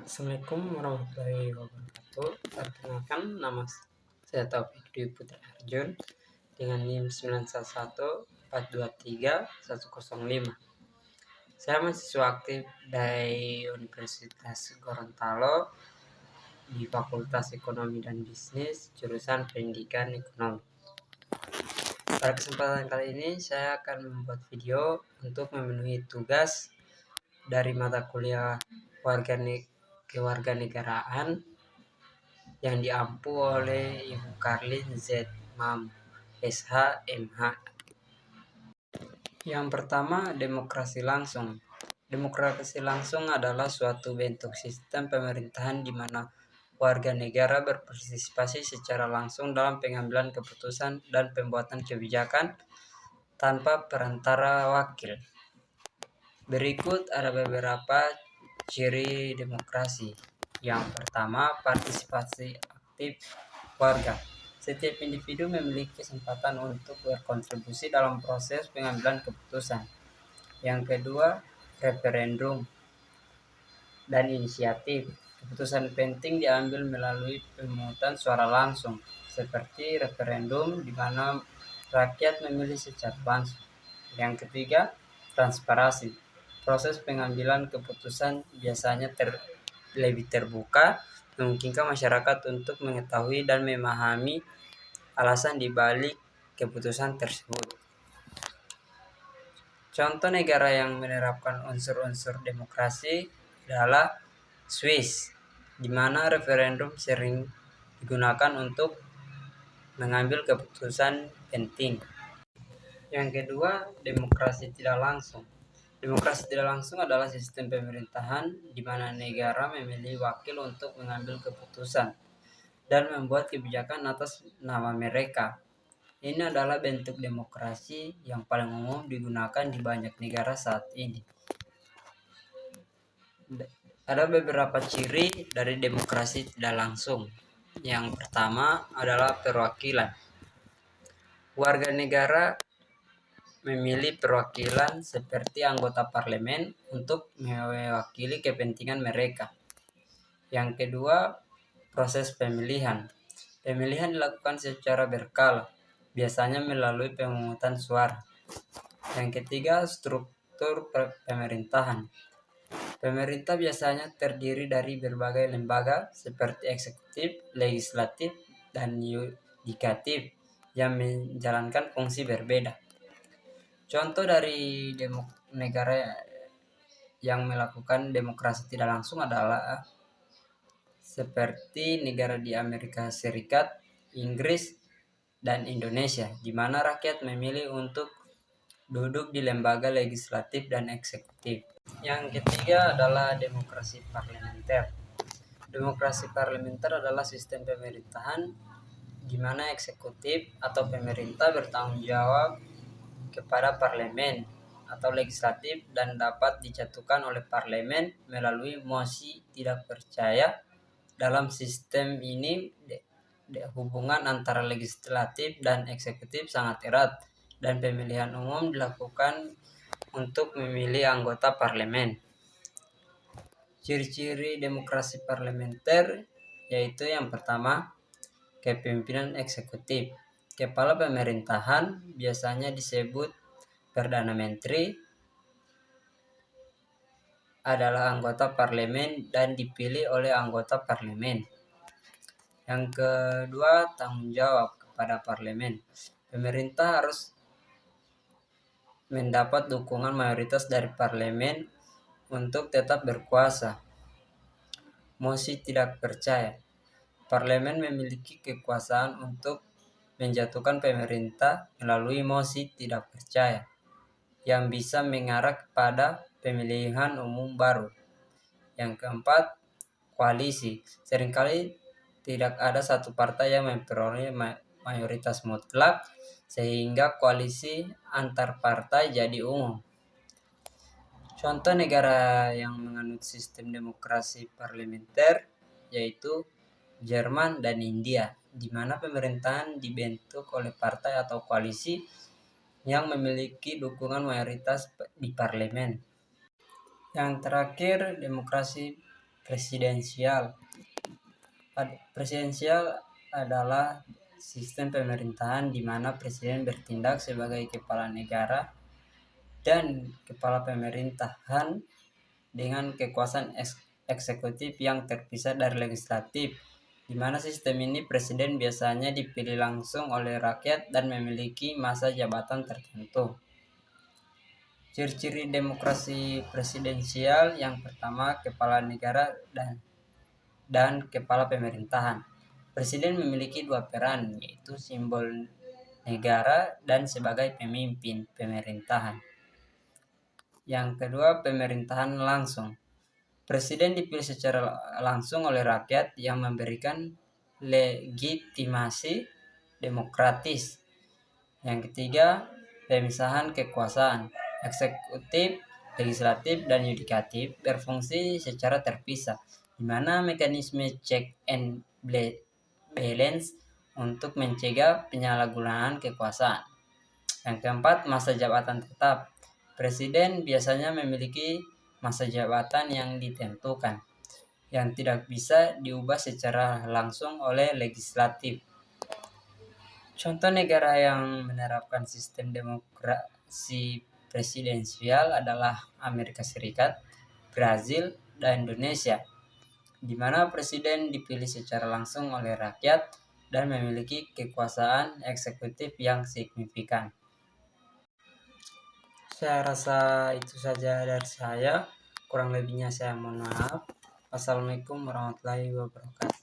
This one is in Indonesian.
Assalamualaikum warahmatullahi wabarakatuh. Perkenalkan, nama saya Taufik Dwi Putra Arjun dengan NIM 911423105. Saya mahasiswa aktif dari Universitas Gorontalo di Fakultas Ekonomi dan Bisnis, jurusan Pendidikan Ekonomi. Pada kesempatan kali ini saya akan membuat video untuk memenuhi tugas dari mata kuliah kewarganegaraan yang diampu oleh Ibu Karlin Z. Mam, SH, MH. Yang pertama, demokrasi langsung. Demokrasi langsung adalah suatu bentuk sistem pemerintahan di mana warga negara berpartisipasi secara langsung dalam pengambilan keputusan dan pembuatan kebijakan tanpa perantara wakil. Berikut ada beberapa ciri demokrasi. Yang pertama, partisipasi aktif warga. Setiap individu memiliki kesempatan untuk berkontribusi dalam proses pengambilan keputusan. Yang kedua, referendum dan inisiatif. Keputusan penting diambil melalui pemungutan suara langsung, seperti referendum di mana rakyat memilih secara langsung. Yang ketiga, transparansi. Proses pengambilan keputusan biasanya lebih terbuka, memungkinkan masyarakat untuk mengetahui dan memahami alasan di balik keputusan tersebut. Contoh negara yang menerapkan unsur-unsur demokrasi adalah Swiss, di mana referendum sering digunakan untuk mengambil keputusan penting. Yang kedua, demokrasi tidak langsung. Demokrasi tidak langsung adalah sistem pemerintahan di mana negara memilih wakil untuk mengambil keputusan dan membuat kebijakan atas nama mereka. Ini adalah bentuk demokrasi yang paling umum digunakan di banyak negara saat ini. Ada beberapa ciri dari demokrasi tidak langsung. Yang pertama adalah perwakilan. Warga negara memilih perwakilan seperti anggota parlemen untuk mewakili kepentingan mereka. Yang kedua, proses pemilihan. Pemilihan dilakukan secara berkala, biasanya melalui pemungutan suara. Yang ketiga, struktur pemerintahan. Pemerintah biasanya terdiri dari berbagai lembaga seperti eksekutif, legislatif, dan yudikatif yang menjalankan fungsi berbeda. Contoh dari negara yang melakukan demokrasi tidak langsung adalah seperti negara di Amerika Serikat, Inggris, dan Indonesia, di mana rakyat memilih untuk duduk di lembaga legislatif dan eksekutif. Yang ketiga adalah demokrasi parlementer. Demokrasi parlementer adalah sistem pemerintahan di mana eksekutif atau pemerintah bertanggung jawab kepada parlemen atau legislatif dan dapat dijatuhkan oleh parlemen melalui mosi tidak percaya. Dalam sistem ini hubungan antara legislatif dan eksekutif sangat erat dan pemilihan umum dilakukan untuk memilih anggota parlemen. Ciri-ciri demokrasi parlementer yaitu yang pertama, kepemimpinan eksekutif. Kepala pemerintahan biasanya disebut Perdana Menteri adalah anggota parlemen dan dipilih oleh anggota parlemen. Yang kedua, tanggung jawab kepada parlemen. Pemerintah harus mendapat dukungan mayoritas dari parlemen untuk tetap berkuasa. Mosi tidak percaya. Parlemen memiliki kekuasaan untuk menjatuhkan pemerintah melalui mosi tidak percaya yang bisa mengarah kepada pemilihan umum baru. Yang keempat, koalisi. Seringkali tidak ada satu partai yang memperoleh mayoritas mutlak sehingga koalisi antar partai jadi umum. Contoh negara yang menganut sistem demokrasi parlementer yaitu Jerman dan India, di mana pemerintahan dibentuk oleh partai atau koalisi yang memiliki dukungan mayoritas di parlemen. Yang terakhir, demokrasi Presidensial. Presidensial adalah sistem pemerintahan di mana presiden bertindak sebagai kepala negara dan kepala pemerintahan dengan kekuasaan eksekutif yang terpisah dari legislatif, di mana sistem ini presiden biasanya dipilih langsung oleh rakyat dan memiliki masa jabatan tertentu. Ciri-ciri demokrasi presidensial yang pertama, kepala negara dan kepala pemerintahan. Presiden memiliki dua peran, yaitu simbol negara dan sebagai pemimpin pemerintahan. Yang kedua, pemerintahan langsung. Presiden dipilih secara langsung oleh rakyat yang memberikan legitimasi demokratis. Yang ketiga, pemisahan kekuasaan. Eksekutif, legislatif, dan yudikatif berfungsi secara terpisah, di mana mekanisme check and balance untuk mencegah penyalahgunaan kekuasaan. Yang keempat, masa jabatan tetap. Presiden biasanya memiliki masa jabatan yang ditentukan, yang tidak bisa diubah secara langsung oleh legislatif. Contoh negara yang menerapkan sistem demokrasi presidensial adalah Amerika Serikat, Brazil, dan Indonesia, di mana presiden dipilih secara langsung oleh rakyat dan memiliki kekuasaan eksekutif yang signifikan. Saya rasa itu saja dari saya. Kurang lebihnya saya mohon maaf. Wassalamualaikum warahmatullahi wabarakatuh.